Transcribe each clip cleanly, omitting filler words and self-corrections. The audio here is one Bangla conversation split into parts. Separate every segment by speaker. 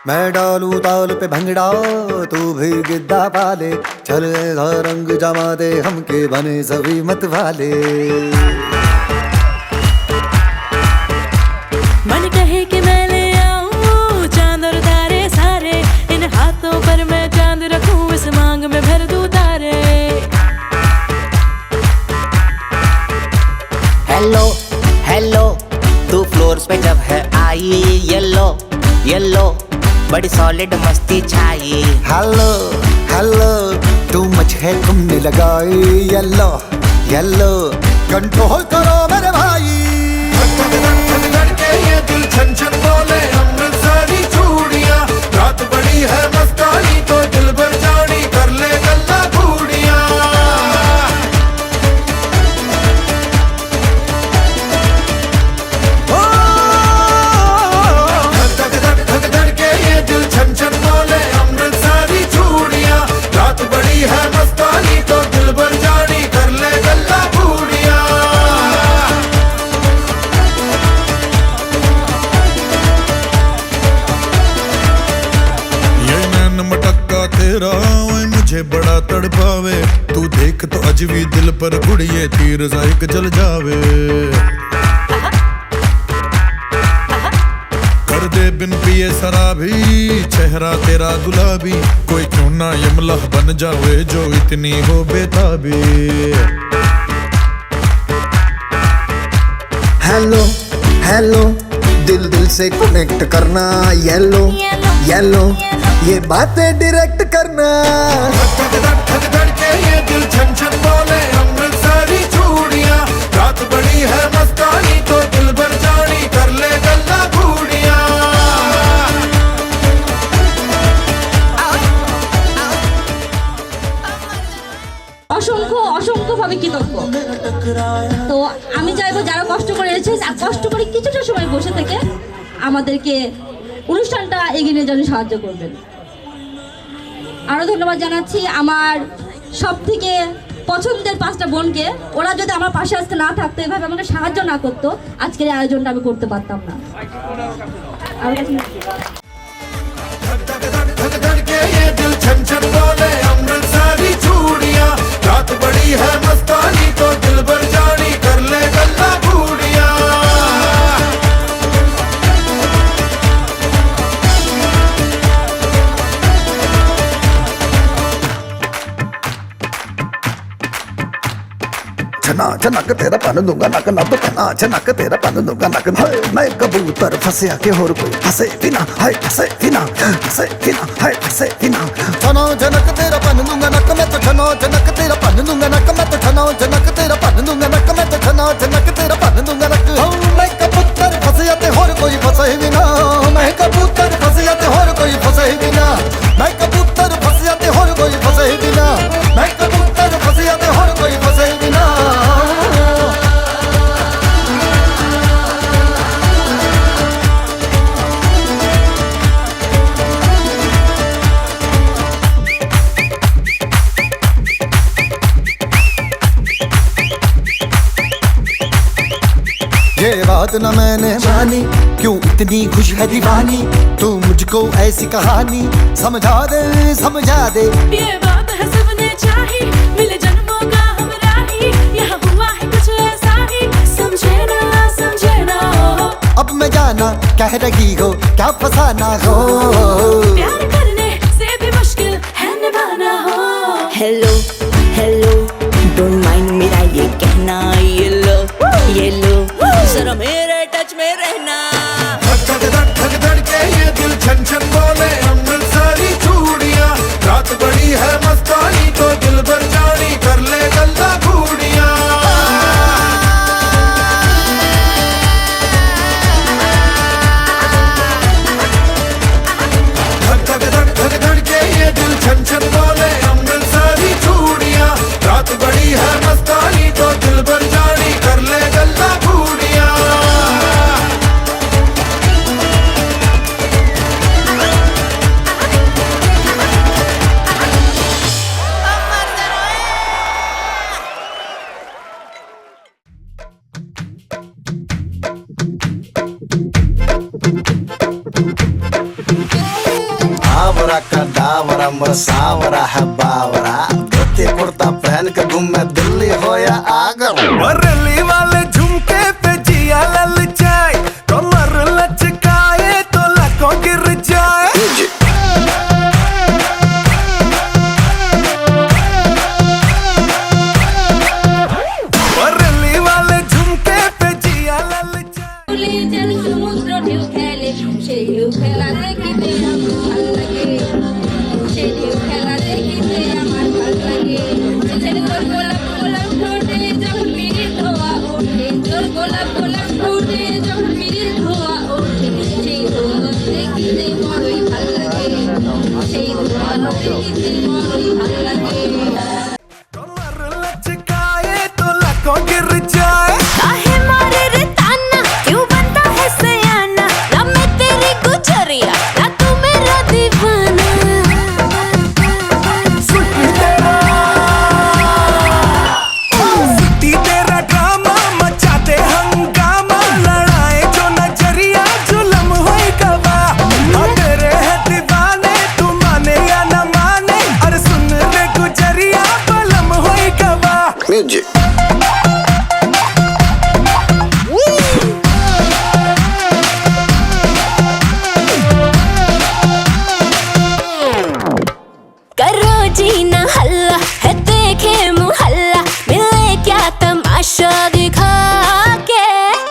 Speaker 1: मैं डालू ताल पे भंगड़ा तू भी गिद्दा पाले, चल ऐसा रंग जमा दे हमके बने सभी मत वाले।
Speaker 2: मन कहे कि मैं ले आऊं चांद और तारे सारे, इन हाथों पर मैं चांद रखूं, इस मांग में भर दूं तारे।
Speaker 3: हेलो हेलो तू फ्लोर पे जब है आई, येलो येलो बड़ी सॉलिड मस्ती छाई।
Speaker 1: हेलो हेलो तू मच है तुमने लगाई, येलो येलो कंट्रोल करो मेरे भाई।
Speaker 4: ये दिल छन छन बोले अमृतसरी चूड़ियां, रात बड़ी है मस्तानी तो दिल भर जानी कर ले गल्ला घूड़ियां। धक धड़के ये दिल छन छन बोले अमृतसरी चूड़ियां, रात बड़ी है मस्तानी तो दिल भर जानी कर ले गल्ला घूड़ियां। मटक्का तेरा ओए मुझे बड़ा तड़पावे, तू देख तो अजवी दिल पर गुड़िए तीर जायक जल जावे। कर दे बिन पिए शराबी चेहरा तेरा गुलाबी, कोई क्यों ना यमला बन जावे जो इतनी हो बेताबी।
Speaker 1: हेलो हेलो दिल दिल से कनेक्ट करना, येलो येलो ये बातें डायरेक्ट करना।
Speaker 4: धक धड़के ये दिल छन छन बोले अमृतसरी चूड़ियां, रात बड़ी है मस्तानी तो दिल भर जानी कर ले गल्ला घूड़ियां।
Speaker 5: অসংখ্য অসংখ্য ভাবে কৃতজ্ঞ। তো আমি চাইবো যারা কষ্ট করে এসেছে কষ্ট করে কিছুটা সময় বসে থেকে আমাদেরকে অনুষ্ঠানটা এগিয়ে নিয়ে যাওয়ার সাহায্য করবেন। আরও ধন্যবাদ জানাচ্ছি আমার সব থেকে পছন্দের 5টা বোনকে। ওরা যদি আমার পাশে আজকে না থাকতো, এভাবে আমাকে সাহায্য না করতো, আজকের এই আয়োজনটা আমি করতে পারতাম না।
Speaker 4: धक धड़के ये दिल छन छन बोले अमृतसरी चूड़ियां, रात बड़ी है मस्तानी तो दिल भर जानी कर ले गल्ला घूड़ियां।
Speaker 1: छना छनक तेरा पन दूंगा नक नब छना छनक तेरा पन दूंगा नक। मैं कबूतर फंसे आके और कोई फंसे बिना, हाय फंसे बिना, फंसे बिना, हाय फंसे बिना। छनो छनक तेरा पन दूंगा नक, मैं तो छनो छनक तेरा पन दूंगा नक, मैं तो छनो छनक तेरा पन दूंगा नक, मैं तो छनो छनक तेरा पन दूंगा नक। मैं कबूतर फंसे आते और कोई फंसे बिना, मैं कबूतर फंसे आते और कोई फंसे बिना, मैं कबूतर फंसे आते और कोई फंसे बिना, मैं कबूतर फंसे आते और कोई फंसे बिना। ये बात न मैंने मानी, क्यों इतनी खुश है दीवानी, तू मुझको ऐसी कहानी समझा दे समझा दे।
Speaker 2: ये बात है सबने चाही, मिले जन्मों का हमराही, यहाँ हुआ है कुछ ऐसा ही, समझे ना हो।
Speaker 1: अब मैं जाना कह रही हो क्या फसाना हो,
Speaker 2: प्यार करने से भी मुश्किल है निभाना हो।
Speaker 3: हेलो हेलो डोंट माइंड मेरा ये कहना, येलो येलो जरा मेरे टच में रहना।
Speaker 4: धक धड़के ये दिल छन छन बोले अमृतसरी चूड़ियां, रात बड़ी है मस्तानी तो दिल भर जानी कर ले गल्ला घूड़ियां। धक धड़के ये दिल छन छन बोले अमृतसरी चूड़ियां, रात बड़ी है मस्तानी तो दिल भर जानी कर ले गल्ला घूड़ियां।
Speaker 1: अबरा कदावरा मोर सावरा है बावरा धोती कुर्ता पहन के घूमे दिल्ली हो या आगरा
Speaker 4: बरेली वाले झुमके पे जिया ललचाए कमर लचकाए तो लाखों गिर जाए बरेली वाले झुमके पे जिया ललचाए
Speaker 5: ফুলে যেন সমুদ্র ঢেউ খেলে সেই ঢেউ খেলা দেখিতে আমার ভাল লাগে সেই ঢেউ খেলা দেখিতে আমার ভাল লাগে ছেলে তোর গোলাপ গোলাপ ঠোঁটে যখন পিড়ির ধোয়া ওঠে তোর গোলাপ গোলাপ ঠোঁটে যখন পিড়ির ধোয়া ওঠে সেই ধোয়া দেখিতে বড়ই ভাল লাগে সেই ধোয়া দেখিতে বড়ই ভাল লাগে
Speaker 4: कमर लचकाए तो लाखों गिर जाए
Speaker 3: काहे मारे रे ताना क्यों बनता है सयाना ना मैं तेरी गुजरिया ना तू मेरा दीवाना
Speaker 4: सिटी तेरा ड्रामा मचाते हंगामा लड़ाए जो नजरिया जुलम होई गवा हाँ तेरे है दीवाने तू माने या न माने अरे सुन रे गुजरिया बलम होई गवा
Speaker 1: म्यूजिक
Speaker 3: करो जी ना हल्ला है देखे मुहल्ला मिले क्या तमाशा दिखा के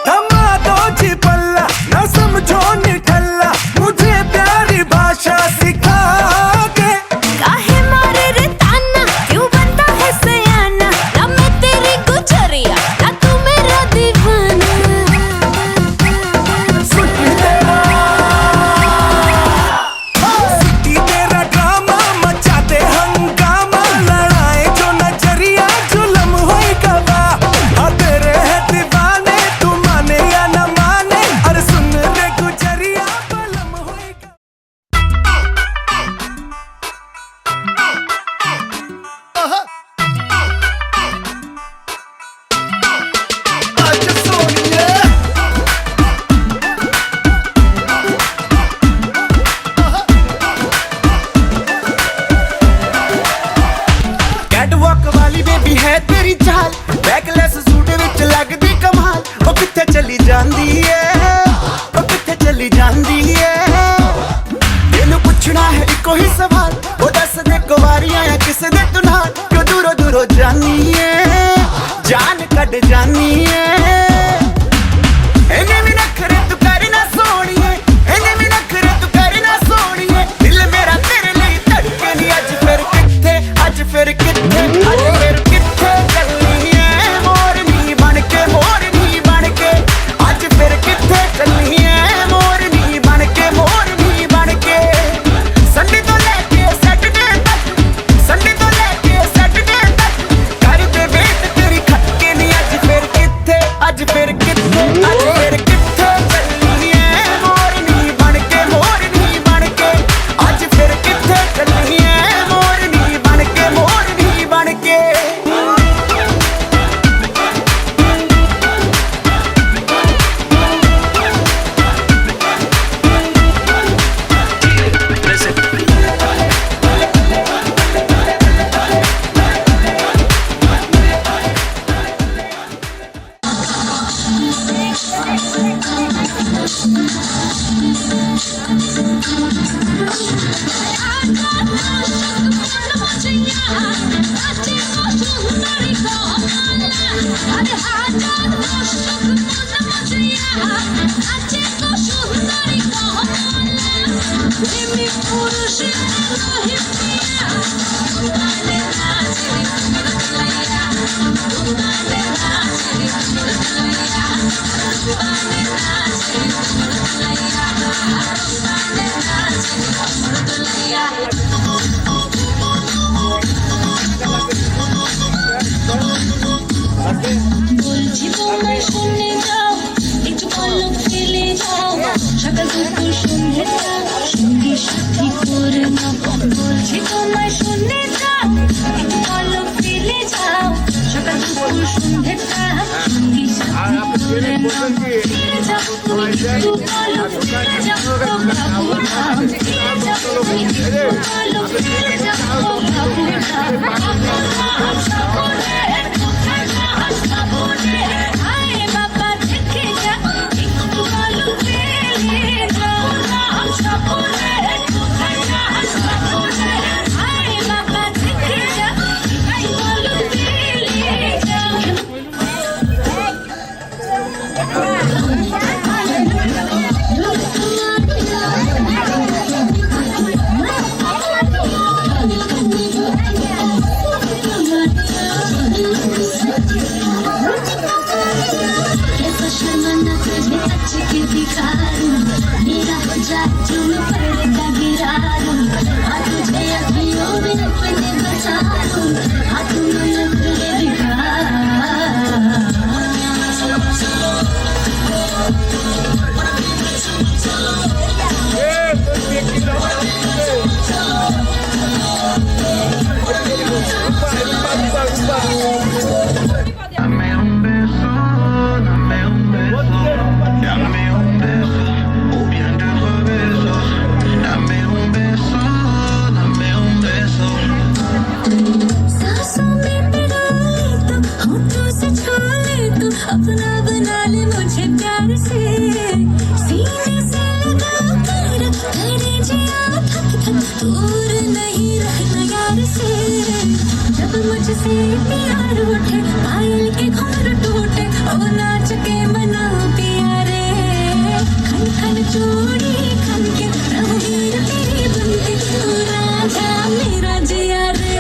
Speaker 4: थमा दो जी पल्ला न समझो निठल्ला मुझे प्यारी भाषा सिखा के
Speaker 3: काहे मारे रे ताना क्यों बनता है सयाना ना मैं तेरी गुजरिया ना तू मेरा दीवाना
Speaker 4: सिटी तेरा ड्रामा मचाते हंगामा लड़ाए जो नजरिया जुलम होई गवा हाँ तेरे है दीवाने तू माने या न माने अरे सुन रे गुजरिया बलम होई गवा
Speaker 1: आज सोनिए
Speaker 4: कैटवॉक वाली बेबी है तेरी चाल बैकलेस सूट विच लगदी कमाल ओ किथे चली जांदी है ओ किथे चली जांदी है तेनू पुछना है इको ही सवाल ओ दस दे कुवारियां या किस दे तू नाल क्यों दूरों दूरों जानी है जान कट जानी है एने भी नखरे तू करना सोनिए एने भी नखरे तू करना सोनिए दिल मेरा तेरे लिए धड़के नहीं आज फिर किथे आज फिर किथे आज फिर किथे चलनी है मोरनी बन के आज फिर किथे चलनी है मोरनी बन के संडे तो लेके सैटरडे तक कर दे वेट तेरी खटके नहीं आज फिर किथे आज फिर किथे आज फिर किथे चलनी है मोरनी बन के आज फिर किथे चलनी है मोरनी बन के
Speaker 2: বলছি তোমায় শুনে যাও একটু পলক ফেলে যাও সকাল দুপুর সন্ধ্যেটা সঙ্গী সাথী করে নাও বলছি তোমায় শুনে যাও একটু পলক ফেলে যাও সকাল দুপুর সন্ধ্যেটা সঙ্গী সাথী করে নাও ফিরে যাবো তুমি একটু পলক ফেলে যাও ফিরে যাবো তুমি तुम पर्दा गिरा दूं हाँ तुझे अखियों में अपने बसा दूं हाँ तुम नखरे दिखा सांसों में पिघला ले तू होठों से छू ले तू अपना बना ले मुझे प्यार से सीने से लगा कर करे जिया थक थक दूर नहीं रहना यार से जब मुझसे प्यार उठे पायल के घोर टूटे ओ नाच के मनाओ प्यारे खन खन चूड़ी खन के रंगीन तेरे बनके तू राजा मेरा जिया रे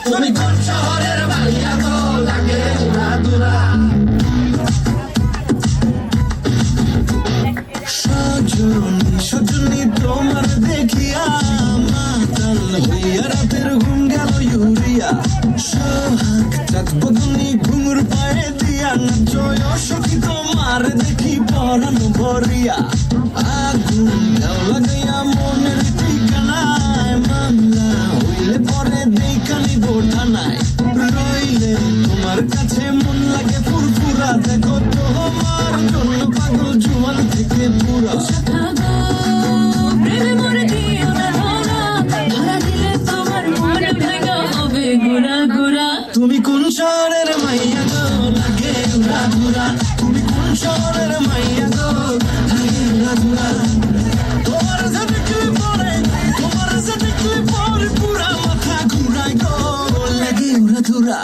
Speaker 1: তুমি কোন শহরের মাইয়া গো লাগে উড়া দুরা সজনী সজনী তোমার দেখিয়া মাতাল হইয়া রাতের ঘুম গেল ইউরিয়া সোহাগ চাঁদ বদনি ঘুঙুর পায়ে দিয়া নাচয় সখী তোমার দেখি পরাণ ভরিয়া আগুন দাও লাগাইয়া মনের ঠিকানায় মামলা হইলে পরে দেখানি গোঠানায় রইলে তোমার কাছে মন লাগে ফুরফুরা দেখো তোমার জন্য পাগল জুয়ান থেকে পুরা
Speaker 2: প্রেমে মরে দিও না ধরা ধরা দিলে তোমার মন ভেঙে হবে গুড়া গুড়া
Speaker 1: তুমি কোন শহরের মাইয়া গো লাগে উড়া দুরা তুমি কোন শহরের মাইয়া গো লাগে উড়া দুরা তোমার যে দেখলে পরে পুরা মাথা ঘুরায় গো লাগে উড়া দুরা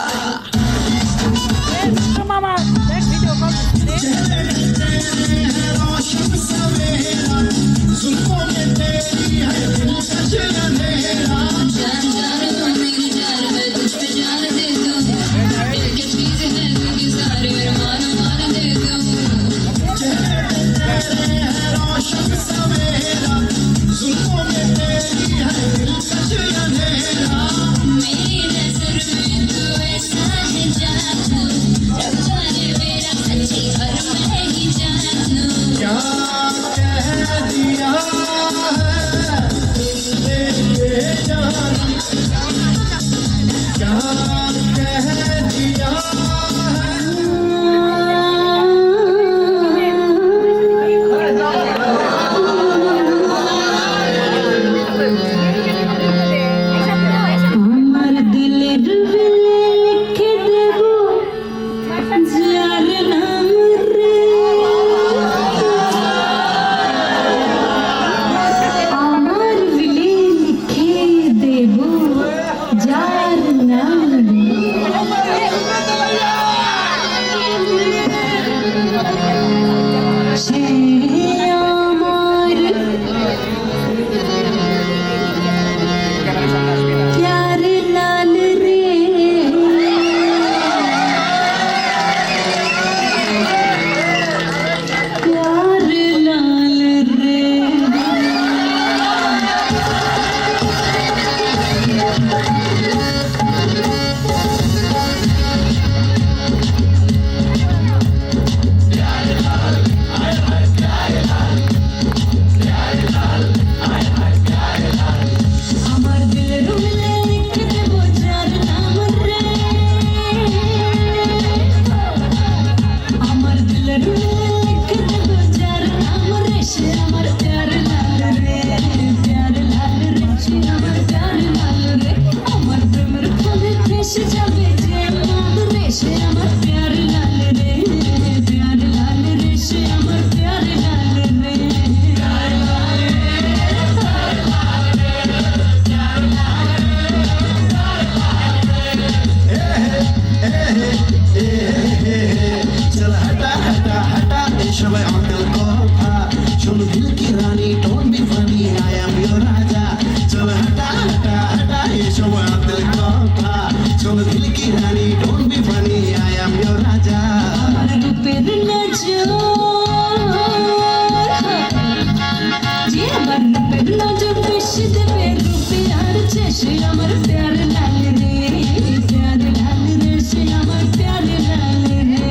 Speaker 1: क्या कह दिया है
Speaker 2: ভেসে যাবে যে আমার রেশে আমার প্যার লাল রে প্যার লাল রেশে আমার প্যার লাল রে
Speaker 6: चल हटा हटा हटा ये सब अंकल কথা শোনো দিল কি রানী don't be funny I am your রাজা চল हटा हटा हटा ये सब अंकल কথা শোনো দিল কি রানী don't be funny I am your রাজা
Speaker 2: আমার রূপের নজর যে আমার রূপের নজর বেশি দেবে রূপে আর চেষে আমার প্যার লাল রে প্যার লাল রে সে আমার প্যার লাল রে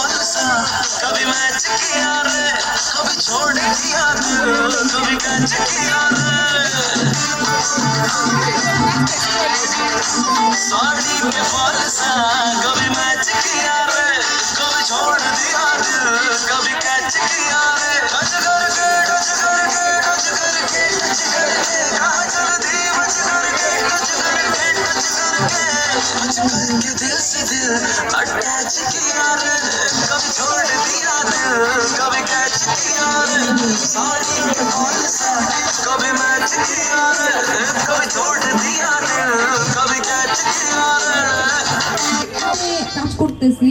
Speaker 4: कभी मैच किया रे, कभी छोड़ दिया रे, कभी कैच किया रे। साड़ी के फॉल सा कभी मैच किया किया रे साड़ी में कौन सा कभी मैच किया रे कभी छोड़ दिया दिल कभी कैच किया रे
Speaker 5: আমি কাজ করতেছি,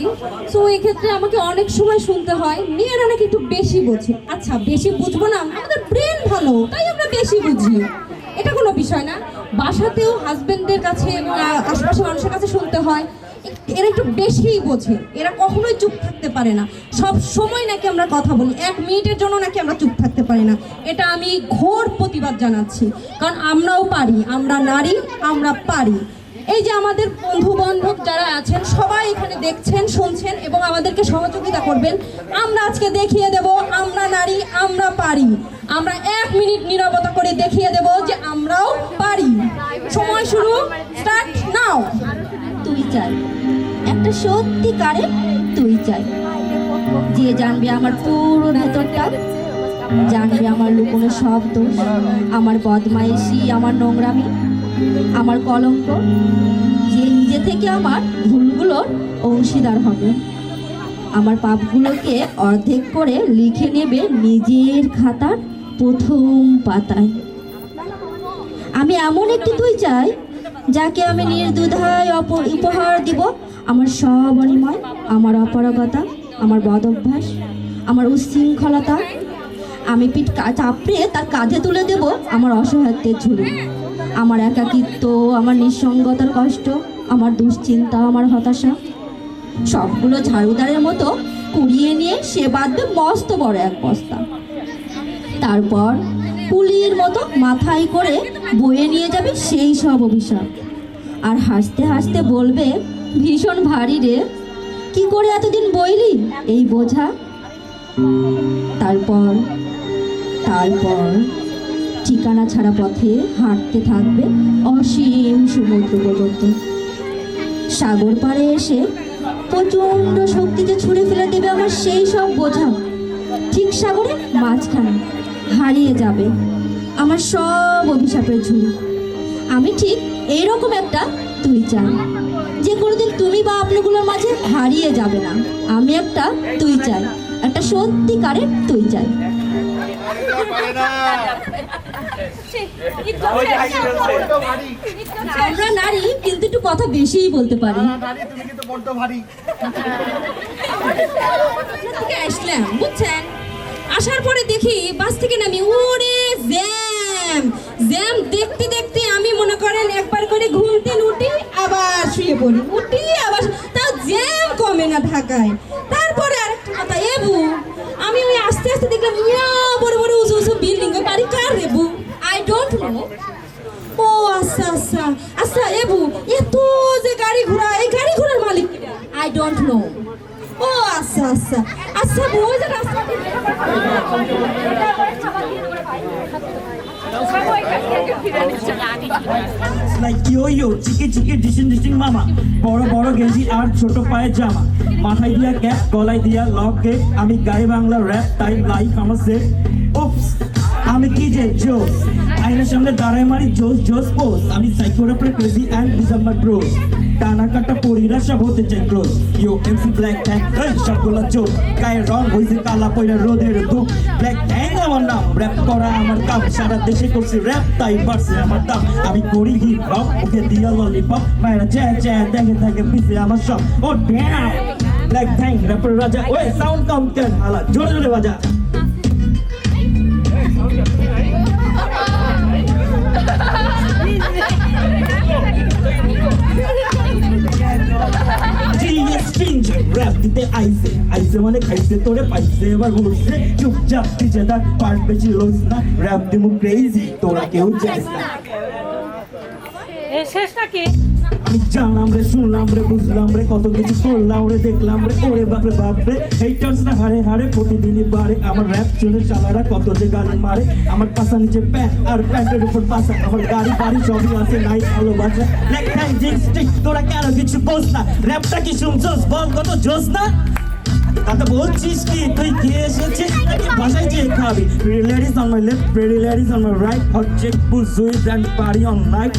Speaker 5: সো এই ক্ষেত্রে আমাকে অনেক সময় শুনতে হয় মেয়েরা নাকি একটু বেশি বোঝে। আচ্ছা, বেশি বুঝবো না, আমাদের ব্রেন ভালো তাই আমরা বেশি বুঝি, এটা কোনো বিষয় না। বাসাতেও হাজবেন্ডের কাছে এবং আশেপাশে মানুষের কাছে শুনতে হয় এরা একটু বেশিই বোঝে, এরা কখনোই চুপ থাকতে পারে না, সব সময় নাকি আমরা কথা বলি, 1 মিনিটের জন্য নাকি আমরা চুপ থাকতে পারি না। এটা আমি ঘোর প্রতিবাদ জানাচ্ছি, কারণ আমরাও পারি, আমরা নারী, আমরা পারি। এই যে আমাদের বন্ধু বান্ধব যারা আছেন সবাই এখানে দেখছেন, শুনছেন এবং আমাদেরকে সহযোগিতা করবেন। আমরা আজকে দেখিয়ে দেব আমরা নারী, আমরা পারি। আমরা 1 মিনিট নীরবতা করে দেখিয়ে দেব যে আমরাও পারি। সময় শুরু, স্টার্ট নাও। তুই চাই, একটা সত্যিকারের তুই চাই, যে জানবে আমার পুরো ভেতরটা, জানবে আমার লুকোনো সব দোষ, আমার বদমাইশি, আমার নোংরামি, আমার কলঙ্ক, যে নিজে থেকে আমার ভুলগুলোর অংশীদার হবে, আমার পাপগুলোকে অর্ধেক করে লিখে নেবে নিজের খাতার প্রথম পাতায়। আমি এমন একটি তুই চাই যাকে আমি নির্দ্বিধায় উপহার দিব আমার সব অনিময়, আমার অপারগতা, আমার বদ অভ্যাস, আমার উচ্ছৃঙ্খলতা। আমি পিঠ চাপড়ে তার কাঁধে তুলে দেব আমার অসহায়ত্বের ঝুড়ি, আমার একাকিত্ব, আমার নিঃসঙ্গতার কষ্ট, আমার দুশ্চিন্তা, আমার হতাশা, সবগুলো ঝাড়ুদারের মতো কুড়িয়ে নিয়ে সে বাঁধবে মস্ত বড় এক বস্তা। তারপর পুলির মতো মাথায় করে বয়ে নিয়ে যাবে সেই সব অভিশাপ, আর হাসতে হাসতে বলবে ভীষণ ভারী রে, কি করে এতদিন বইলি এই বোঝা। তারপর তারপর ঠিকানা ছাড়া পথে হাঁটতে থাকবে অসীম সমুদ্র পর্যন্ত। সাগর পাড়ে এসে প্রচণ্ড শক্তিতে ছুঁড়ে ফেলে দেবে আমার সেই সব বোঝা, ঠিক সাগরের মাঝখানে হারিয়ে যাবে আমার সব অভিশাপের ঝুড়ি। আমি ঠিক এইরকম একটা তুই চাই, যে কোনোদিন তুমি বা আপনাগুলোর মাঝে হারিয়ে যাবে না। আমি একটা তুই চাই, একটা সত্যিকারের তুই চাই। আমরা নারী কিন্তু একটু কথা বেশিই বলতে পারি। থেকে আসলাম বুঝছেন, আসার পরে দেখি বাস থেকে নামি, ওরে জ্যাম জ্যাম দেখতে দেখতে আমি মনে করেন একবার করে ঘুমতে উঠি আবার শুয়ে পড়ি, উঠি আবার, তাও জ্যাম কমে না ঢাকায়। তারপরে আরেকটা কথা, এবু আমি ওই আস্তে আস্তে দেখলাম ইয়া বড় বড় উঁচু উঁচু বিল্ডিং, ওই বাড়ি কার রেবু? I don't know. ও আচ্ছা আচ্ছা আচ্ছা, এবু এত যে গাড়ি ঘোড়া, এই গাড়ি ঘোড়ার মালিক আই ডোন্ট নো। ও আচ্ছা আচ্ছা আচ্ছা, ওই যে রাস্তা
Speaker 7: like yo-yo, চিকি চিকি ডিশিং ডিশিং মামা, বড় বড় গেঞ্জি আর ছোট পায়ের জামা, মাথায় দিয়া ক্যাপ, গলায় দিয়া লক কেক, আমি গাই বাংলা র্যাপ, তাই লাইফ আমার সেট। উপস, আমি কি যে জোস, আইনের সামনে দাঁড়ায় মারি জোস জোস পোজ, আমি সাইকোরাপের ক্রেজি অ্যান্ড ডিসেম্বর ব্রোস, টানা কাটা পরিরা সব হতে চাই ক্লোজ, ইউ এমসি ব্ল্যাক ট্যাং, এই সবগুলো চোখ, গায়ের রং হয়েছে কালা পয়লা রোদের ধূপ, ব্ল্যাক ট্যাং আমার নাম, র্যাপ করা আমার কাম, সারা দেশে করছি র্যাপ তাই বাড়ছে আমার দাম, আমি করি হিপ হপ, ওকে দিয়া ললিপপ, মায়েরা চ্যা চ্যা দেখে থাকে পিছে আমার সব, ও ড্যাম ব্ল্যাক ট্যাং র্যাপের রাজা, ওই সাউন্ড কম কেন হালা, জোরে জোরে বাজা। র্যাপ দিতে আইসে আইসে মানে খাইছে তোরে পাইছে এবার বলছে চুপচাপ দিছে তার পার্ট বেশি লোস না, র্যাপ দিমু ক্রেজি তোরা কেউ যাইস না। আমি জানলাম রে, শুনলাম রে, বুঝলাম রে, কত কিছু করলাম রে, দেখলাম রে, ওরে বাপরে বাপরে, হেটার্স না হারে হারে প্রতিদিনই বাড়ে, আমার র্যাপ শুনে চালারা কত যে গালি মারে, আমার পাশা নিচে প্যান্ট আর প্যান্টের উপর পাশা, আমার গাড়ি বাড়ি সবই আছে নাই ভালোবাসা, লেখ নাই জিন্স স্টিক, তোরা কেন কিছু বস না, র্যাপটা কি শুনছস বল কত জোস না, কথা বলছিস কি তুই খেয়ে এসেছিস নাকি বাসায় যেয়ে খাবি, pretty ladies on my left, pretty ladies on my right, hot chick, booze, and party on night,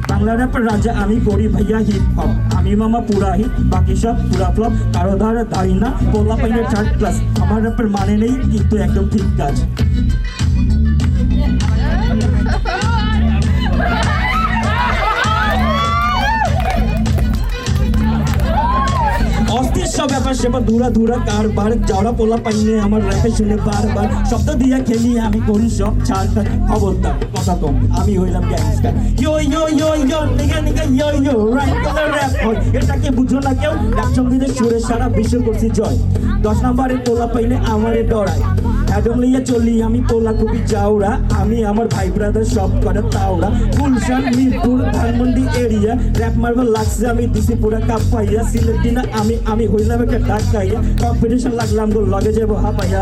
Speaker 7: Bangla র্যাপের রাজা আমি করি ভাইয়া হিপ হপ আমি মামা পুরা হিট বাকি সব পুরা ফ্লপ কারো ধারে দাঁড়ি না পোলা পাইনের 3rd ক্লাস আমার র্যাপের মানে নেই কিন্তু একদম ঠিক কাজ অস্থির সব ব্যাপার সেবা ধুরা ধুরা কারবার যাওয়া পোলা পাইনে আমার র্যাপে শুনে বারবার শব্দ দিয়া খেলি আমি করি সব ছাড় খবরদার কথা কম আমি হইলাম গ্যাংস্টার ইয়ো ইয়ো ইয়ো ইয়ো নিগা নিগা ইয়ো ইয়ো রাইট কালার র্যাপ হয় এটাকে বুঝো না কেউ র‍্যাপ সঙ্গীতের সুরে সারা বিশ্ব করছি জয় 10 নম্বরের পোলা পাইনে আমারে ডরায় অ্যাডম লইয়া চলি আমি পোলা খুবই চাওড়া আমি আমার ভাই ব্রাদার সব করে তাওড়া গুলশান মিরপুর ধানমন্ডি এরিয়া র্যাপ মারবার লাগছে আমি দিছি পুরা কাপ পাইয়া সিলেটি না আমি হইলাম একটা ডাক খাইয়া কম্পিটিশন লাগলাম গো লগে যাবো হাপাইয়া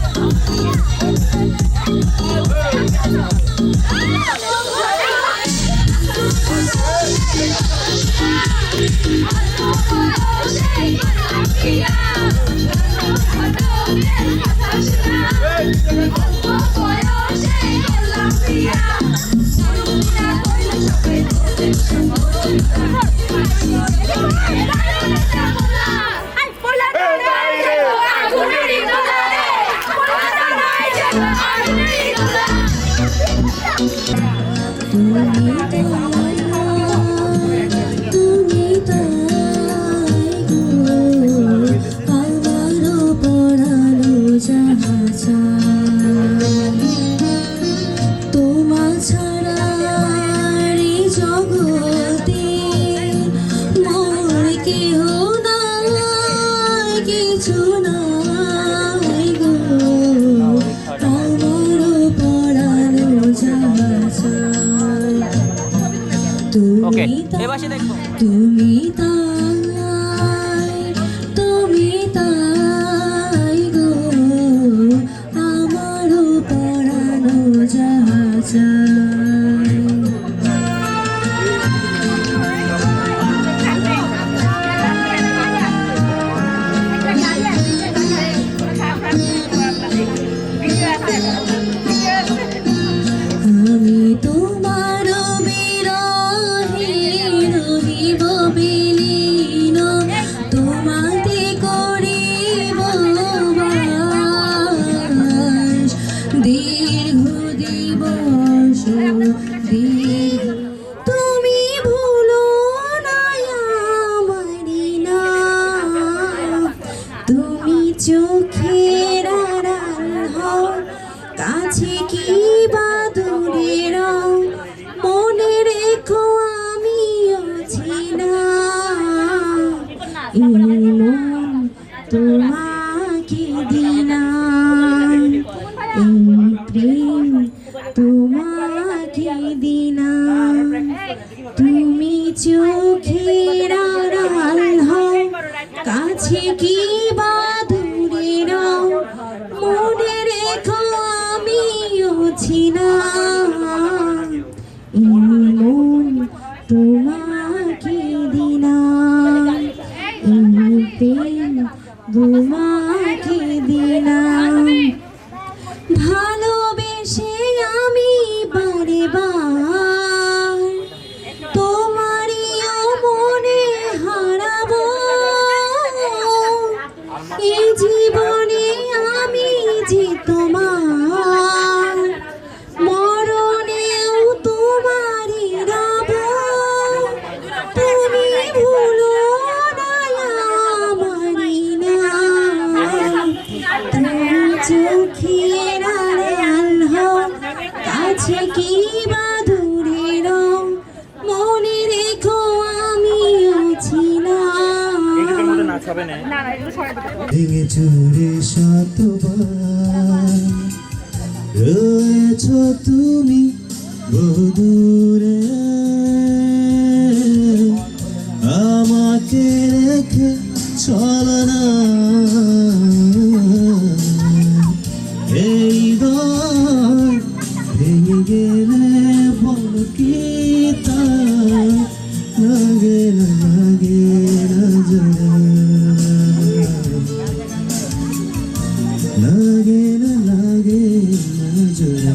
Speaker 2: Hey,
Speaker 3: এবারে দেখবো
Speaker 2: তুমি তাই গো আমারও পরানো যাহা চায়। আমি তোমার বিরহে রহিব বিলীন, তোমাতে করিব বাস। দীর্ঘ দিবস দীর্ঘ তুমি ভুলো না আমারি না, তুমি চোখের আড়াল হও, কাছে কি বা দূরে রও, মনে রেখো আমিও ছিনা। এই মন তোমাকে দিলাম, এই প্রেম তোমাকে দিলাম। তুমি চোখের আড়াল হও, কাছে কি বা দূরে রও, মনে রেখো আমিও ছিলাম। এই মন তোমাকে দিলাম, এই প্রেম তোমাকে দিলাম। ভালোবেসে আমি বারে বার তোমারিও মনে হারাবো। এই জীবনে আমি যে তোমার, মরণেও তোমারই রব। তুমি ভুলো না আমারি না, তুমি চোখের আড়াল হও, কাছে কি বা দূরে রও, মনে রেখো আমিও ছিলাম।
Speaker 6: ভেঙে চুরে শতবার রয়েছ তুমি বহুদূরে, আমাকে রেখে চলো না। এই দল ভেঙে গেলে বল কি তা লাগে না জোড়া, লাগে না জোড়া।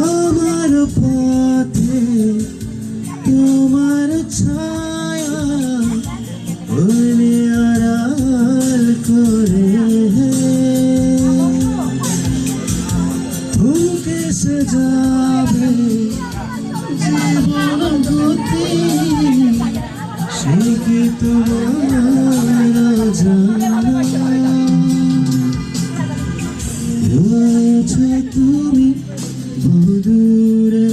Speaker 6: আমার পথে তোমার ছায়া বলে আড়াল করে, থমকে সে যাবে জীবন গতি, সে কি তোমার জানা। রয়েছ তুমি বহুদূরে,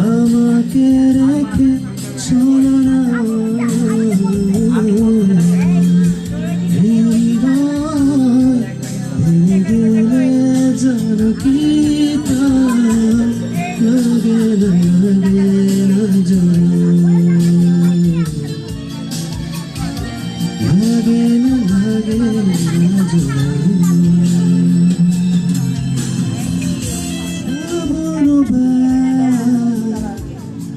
Speaker 6: আমাকে রেখে চলো না। এই রাত ভেঙে গেলে জানো কি তা লাগে না জোড়া, লাগে না জোড়া।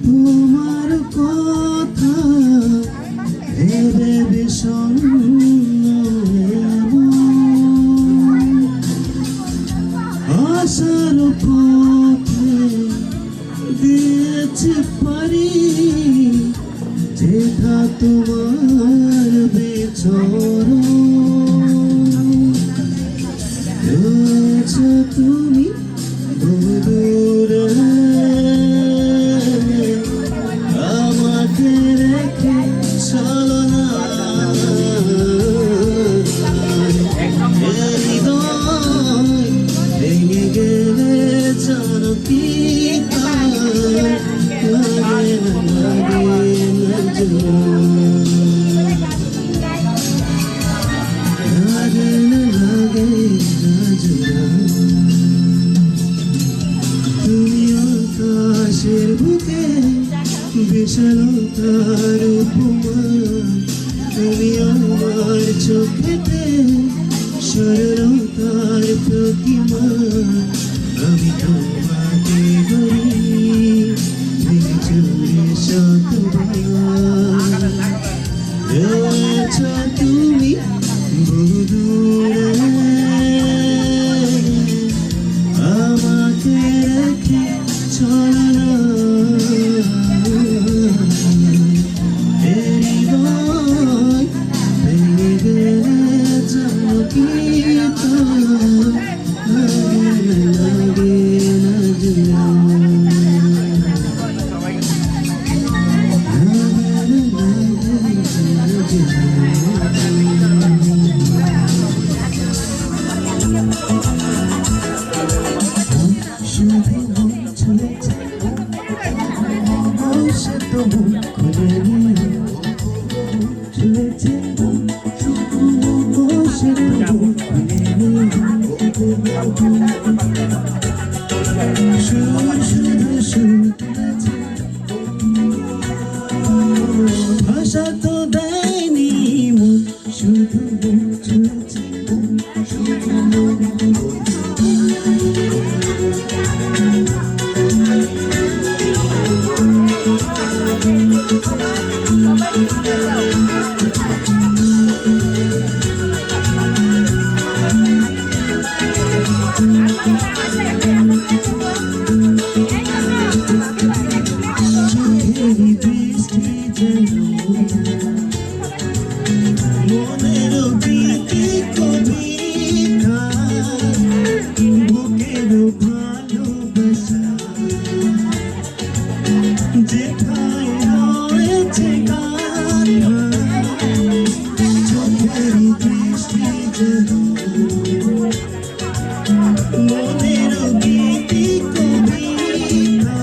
Speaker 6: তোমার কথা ভেবে বিষণ্ণ আশার পথে দিয়েছি পারি, যেথা তোমার বিচরণ। রয়েছ তুমি বহুদূরে, তুমি আকাশের বুকে বিশালতার উপমা তুমি আমার চোখেতে সরলতার প্রতিমা আমি তোমাকে ধরি চুরে শতবার রয়েছ তুমি বহুদূরে আমাকে রেখে চলো না হৃদয় ভেঙে গেলে চমকিত লাগে না জুড়া ভাষা তো দেয়নি মন শুধু ছুঁয়েছে চোখেরই দৃষ্টি যেন মনেরও গীতি কবিতা বুকেরও ভালোবাসা যেথায় রয়েছে গাথা চোখেরই দৃষ্টি যেন মনেরও গীতি কবিতা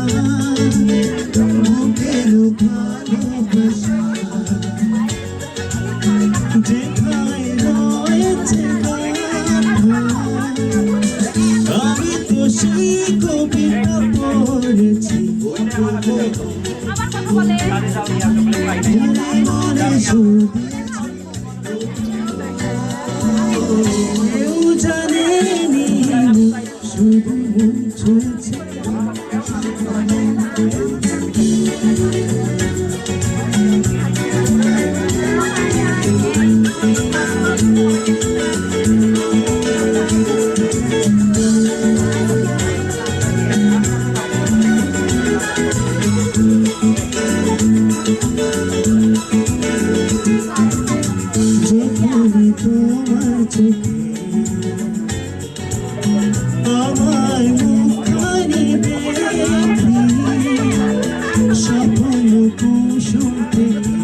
Speaker 6: বুকেরও ভালোবাসা যেথায় রয়েছে গাথা আমি তো সেই কবিতা পড়েছি মনে মনে কেউ জানেনি শুধু মন ছুঁয়েছে যেখানে তোমার চোখে আমার মুখখানি দেখি স্বপ্ন কুসুম থেকে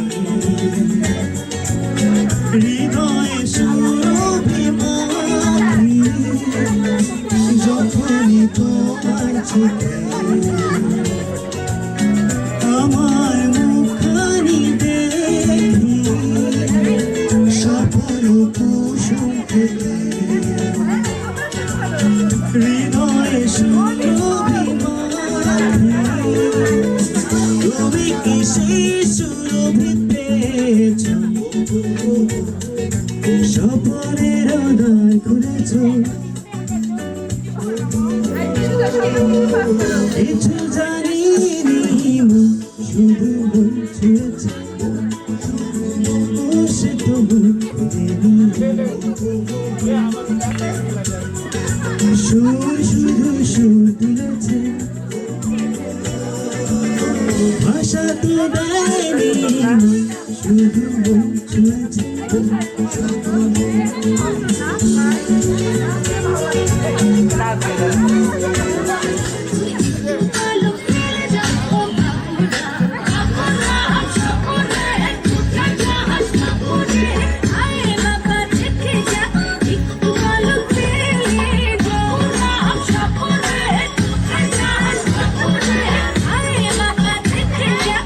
Speaker 6: হৃদয়ে সুরভিমানি যখনই তোমার চোখে আমার মুখখানি দেখি স্বপ্ন কুসুম থেকে হৃদয়ে সুরভিমানি তুমি কি সেই সুরভি পেয়েছ স্বপ্নের হৃদয় খুলেছ কিছু জানিনি মন শুধু মন ছুঁয়েছে সে তো মন খুলেনি সুর শুধু সুর তুলেছে ভাষা তো দেয়নি মন শুধু মন ছুঁয়েছে
Speaker 2: আলো ফেলে যাও ভাবনা সাপনে কোথা সাপনে আয়ে বাবা দেখে যা একটু আলো ফেলে যাও সাপনে কোথা সাপনে আয়ে বাবা দেখে যা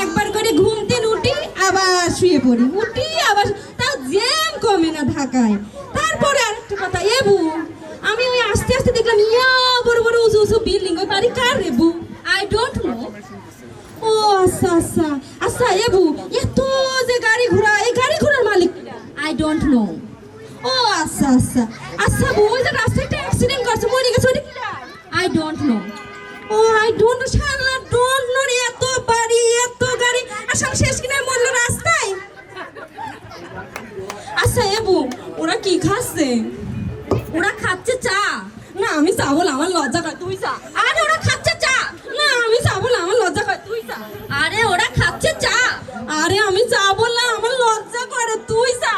Speaker 5: একবার করে ঘুমতে উঠি আবার শুয়ে পড়ি, উঠি আবার, তাও জ্যাম কমে না ঢাকায়। তারপরে আরেকটা কথা, এবু আমি ওই আস্তে আস্তে দেখলাম ইয়া বড় বড় উঁচু উঁচু বিল্ডিং, ওই বাড়ি কার রেবু? I don't know. ও আচ্ছা আচ্ছা আচ্ছা, এবু এত যে গাড়ি ঘোড়া, এই গাড়ি ঘোড়ার মালিক? I don't know. ও আচ্ছা আচ্ছা আচ্ছা, বউ ওই যে রাস্তায় একটা অ্যাক্সিডেন্ট করছে, মরে গেছে, ওটা আই ডোন্ট নো। ও আই ডোন্ট নো, শালা ডোন্ট নো। এত বাড়ি এত গাড়ি, আসলে শেষ কিনা মরলো রাস্তায়। আচ্ছা এবু, ওরা কি খাচ্ছে? ওরা খাচ্ছে চা। না আমি চা বলে আমার লজ্জা করে, তুই চা। আরে ওরা খাচ্ছে চা। না আমি চা বলে আমার লজ্জা করে, তুই চা। আরে ওরা খাচ্ছে চা। আরে আমি চা বললে আমার লজ্জা করে, তুই চা।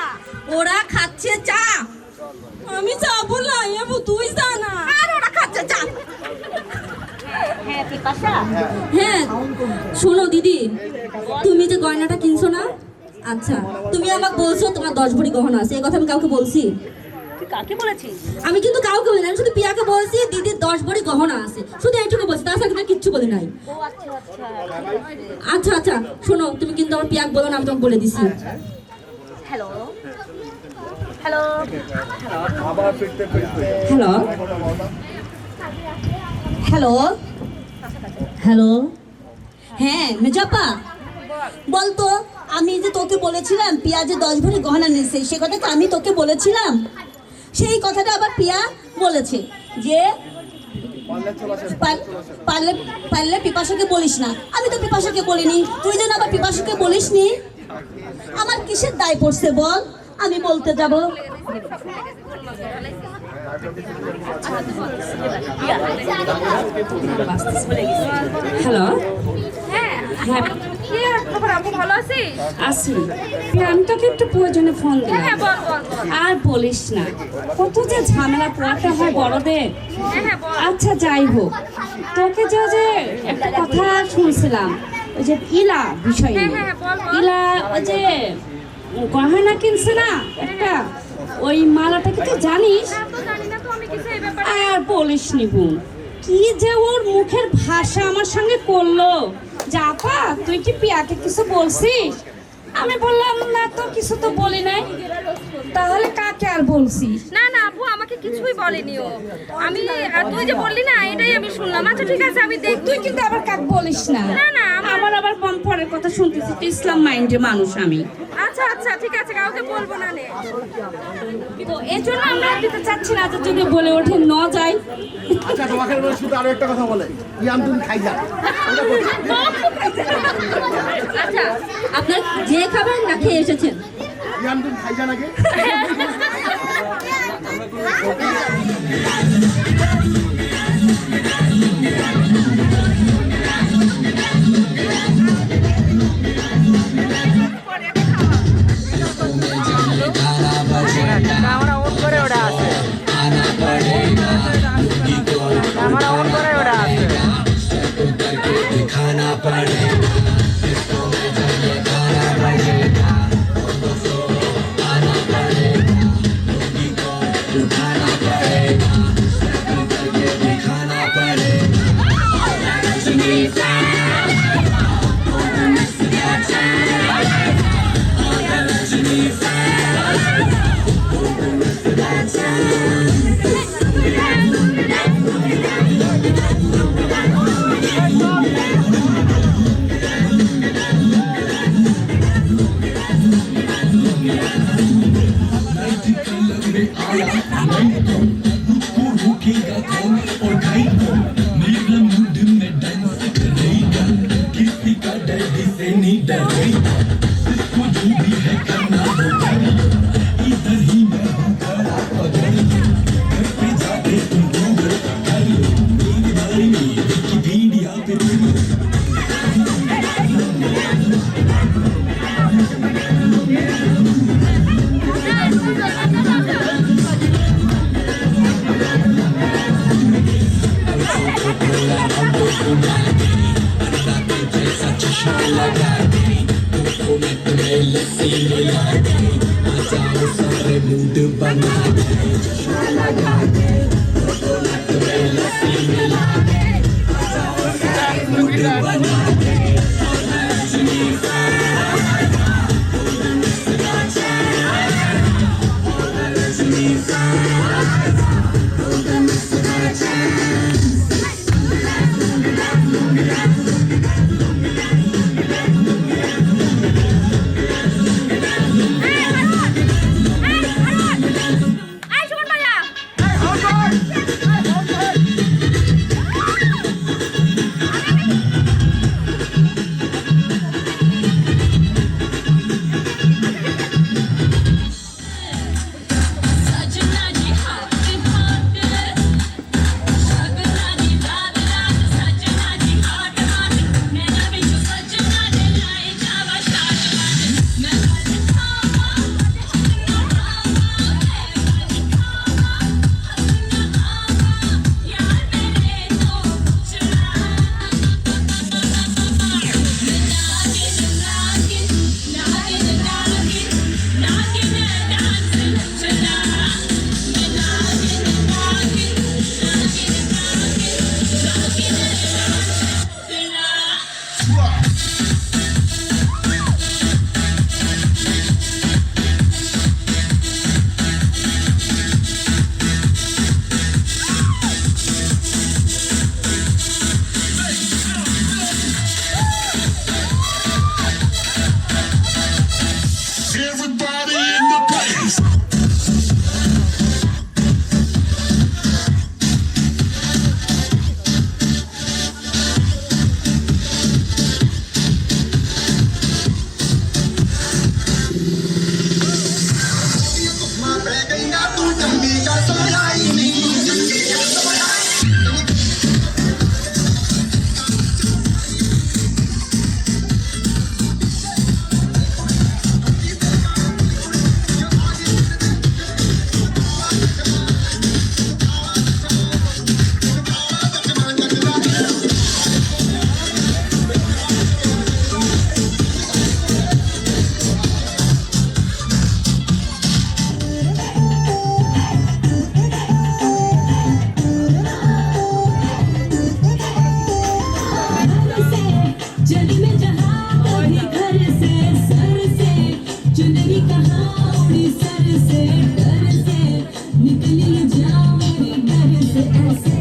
Speaker 5: ওরা খাচ্ছে চা। আমি চা বললাম এবু, তুই চা না। আর ওরা খাচ্ছে চা। হ্যাঁ শোনো দিদি, তুমি যে গয়নাটা কিনছো না, আচ্ছা তুমি আমাকে বলছো তোমার 10 ভরি গহনা আছে, এই কথা আমি কাউকে বলছি? আমি কিন্তু কাউকে বলি না, আমি শুধু পিয়াকে বলছি দিদির 10 ভরি গহনা আছে, শুধু এইটুকু বলছি, তাছাড়া কিন্তু কিচ্ছু বলি নাই। আচ্ছা আচ্ছা শোনো, তুমি কিন্তু আমার পিয়াকে বলো না, আমি তোমাকে বলে দিছি। Hello hello hello hello hello, হ্যাঁ মেজাপা বলতো, আমি যে তোকে বলেছিলাম পিয়া যে 10 ভরি গহনা নিয়েছে, সে কথা তো আমি তোকে বলেছিলাম। সেই কথাটা আবার পিয়া বলেছে যে পারলে পারলে পিপাসাকে বলিস না। আমি তো পিপাসাকে বলিনি, তুই যেন আবার পিপাসাকে বলিস নি। আমার কিসের দায় পড়ছে বল, আমি বলতে যাব? হ্যালো,
Speaker 8: হ্যাঁ কি আর খবর আপু, ভালো আছিস?
Speaker 5: আছি। আমি তোকে একটু প্রয়োজনে ফোন দিলাম।
Speaker 8: হ্যাঁ বল বল বল।
Speaker 5: আর বলিস না, কত যে ঝামেলা পোয়াতে হয় বড়দের।
Speaker 8: হ্যাঁ বল।
Speaker 5: আচ্ছা যাই হোক, তোকে যে একটা কথা শুনছিলাম, ওই যে ইলা বিষয় নিয়ে।
Speaker 8: হ্যাঁ, বল, বল।
Speaker 5: ইলা ওই যে গহনা কিনছে না একটা, ওই মালাটা কি তুই জানিস?
Speaker 8: না তো জানি না তো আমি কিছু এই ব্যাপারে।
Speaker 5: আর বলিস নি বোন, কি যে ওর মুখের ভাষা আমার সঙ্গে করলো, জাপা তুই কি পিয়াকে কিছু বলছিস? আমি বললাম না তো, কিছু তো বলি নাই। তাহলে কাকে আর বলছিস?
Speaker 8: না না আপু, আমাকে কিছুই বলেনি ও। আমি তুই যে বললি না, এটাই আমি শুনলাম। আচ্ছা ঠিক আছে, আমি দেখ।
Speaker 5: তুই কিন্তু আবার কাক বলিস না।
Speaker 8: না না
Speaker 5: আমার আবার পরের কথা শুনতেছি, তুই ইসলাম মাইন্ডের মানুষ আমি।
Speaker 8: আচ্ছা আচ্ছা ঠিক আছে, কাউকে বলবো না নে।
Speaker 5: তো এই জন্য আমরা দিতে চাচ্ছি না, যে যদি বলে ওঠে ন যাই।
Speaker 9: আচ্ছা তোমাকে শুধু আরো একটা কথা বলে, ইয়াম তুমি খাই যা।
Speaker 5: আচ্ছা আপনার যে খাবার না খেয়ে এসেছেন,
Speaker 9: ইয়াম তুমি খাই যা নাকি?
Speaker 4: ক্যামেরা অন করে ওটা আছে, ক্যামেরা অন করে ওটা আছে।
Speaker 2: ऐसे ऐसे